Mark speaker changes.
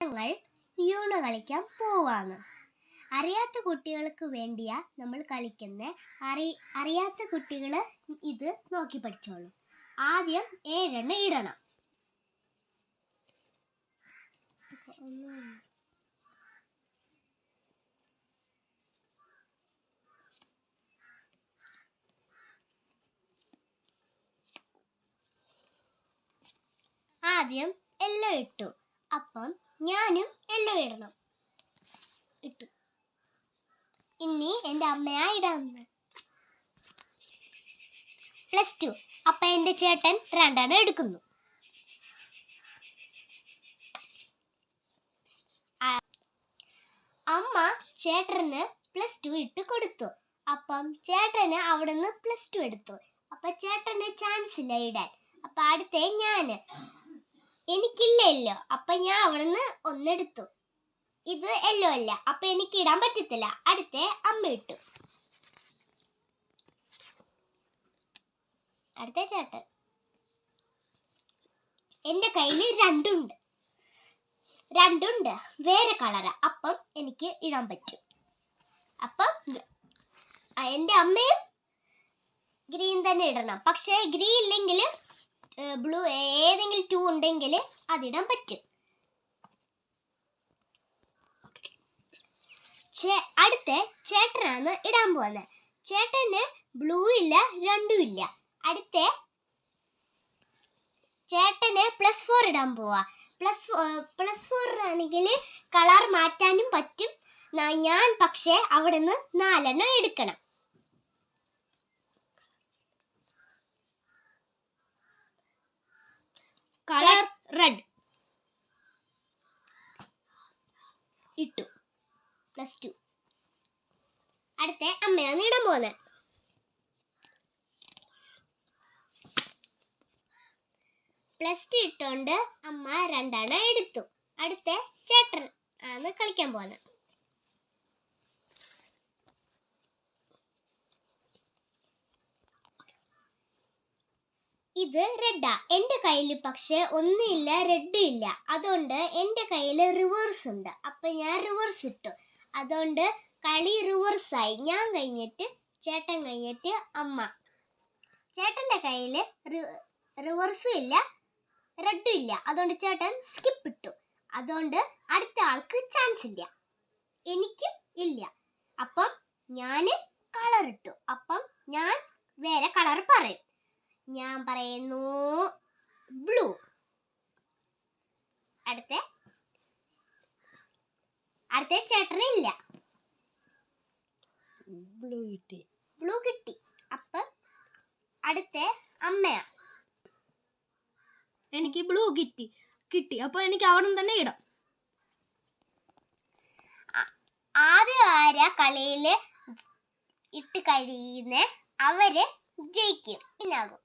Speaker 1: ഞങ്ങൾ യൂണോ കളിക്കാൻ പോവാണ്. അറിയാത്ത കുട്ടികൾക്ക് വേണ്ടിയാ നമ്മൾ കളിക്കുന്നത്. അറിയാത്ത കുട്ടികൾ ഇത് നോക്കി പഠിച്ചോളൂ. ആദ്യം 7 ഇടണം. ആദ്യം യെല്ലോ ഇട്ടു. അപ്പം ഞാനും യെല്ലോ ഇടണം. ഇട്ടു. ഇനി എൻ്റെ അമ്മയാ ഇടാന്ന്. +2. അപ്പം എൻ്റെ ചേട്ടൻ 2 എടുക്കുന്നു. അമ്മ ചേട്ടന് +2 ഇട്ട് കൊടുത്തു. അപ്പം ചേട്ടന് അവിടുന്ന് +2 എടുത്തു. അപ്പം ചേട്ടന് ചാൻസ് ഇല്ല ഇടാൻ. അപ്പം അടുത്തേ എനിക്കില്ലല്ലോ. അപ്പം ഞാൻ അവിടുന്ന് 1 എടുത്തു. ഇത് യെല്ലോ അല്ല, അപ്പം എനിക്ക് ഇടാൻ പറ്റത്തില്ല. അടുത്തേ അമ്മ ഇട്ടു. അടുത്ത ചേട്ടൻ. എൻ്റെ കയ്യിൽ 2 ഉണ്ട്. വേറെ കളറാ. അപ്പം എനിക്ക് ഇടാൻ പറ്റും. അപ്പം എൻ്റെ അമ്മയും ഗ്രീൻ തന്നെ ഇടണം. പക്ഷേ ഗ്രീൻ ഇല്ലെങ്കിൽ ബ്ലൂ ഏതെങ്കിലും 2 ഉണ്ടെങ്കിൽ അതിടാൻ പറ്റും. അടുത്ത ചേട്ടനാണ് ഇടാൻ പോകുന്നത്. ചേട്ടന് ബ്ലൂ ഇല്ല, 2 ഇല്ല. അടുത്ത ചേട്ടന് +4 ഇടാൻ പോവാ. +4 ആണെങ്കിൽ കളർ മാറ്റാനും പറ്റും. ഞാൻ പക്ഷേ അവിടെ നിന്ന് 4 എടുക്കണം. കളർ റെഡ് ഇട്ടു. +2. അടുത്ത അമ്മയാണ് ഇടാൻ പോകുന്നത്. +2 ഇട്ടോണ്ട് അമ്മ 2 എടുത്തു. അടുത്ത ചേട്ടൻ ആണ് കളിക്കാൻ പോകുന്നത്. ഇത് റെഡാ. എൻ്റെ കയ്യിൽ പക്ഷെ ഒന്നുമില്ല, റെഡ് ഇല്ല. അതുകൊണ്ട് എൻ്റെ കയ്യിൽ റിവേഴ്സ് ഉണ്ട്. അപ്പം ഞാൻ റിവേഴ്സ് ഇട്ടു. അതുകൊണ്ട് കളി റിവേഴ്സായി. ഞാൻ കഴിഞ്ഞിട്ട് ചേട്ടൻ കഴിഞ്ഞിട്ട് അമ്മ. ചേട്ടൻ്റെ കയ്യിൽ റിവേഴ്സും ഇല്ല, റെഡും ഇല്ല. അതുകൊണ്ട് ചേട്ടൻ സ്കിപ്പ് ഇട്ടു. അതുകൊണ്ട് അടുത്ത ആൾക്ക് ചാൻസ് ഇല്ല. എനിക്കും ഇല്ല. അപ്പം ഞാൻ കളർ ഇട്ടു. അപ്പം ഞാൻ വേറെ കളർ പറയും. ഞാൻ പറയുന്നു ബ്ലൂ. അടുത്ത ചേട്ടന് ഇല്ല, ബ്ലൂ കിട്ടി. അപ്പം അടുത്ത അമ്മയാ.
Speaker 2: എനിക്ക് ബ്ലൂ കിട്ടി. അപ്പോൾ എനിക്ക് അവിടെ തന്നെ ഇടാം.
Speaker 1: ആദ്യം ആരാ കളിയിൽ ഇട്ട് കഴിയുന്ന അവര് ജയിക്കും. ഇന്നാകും.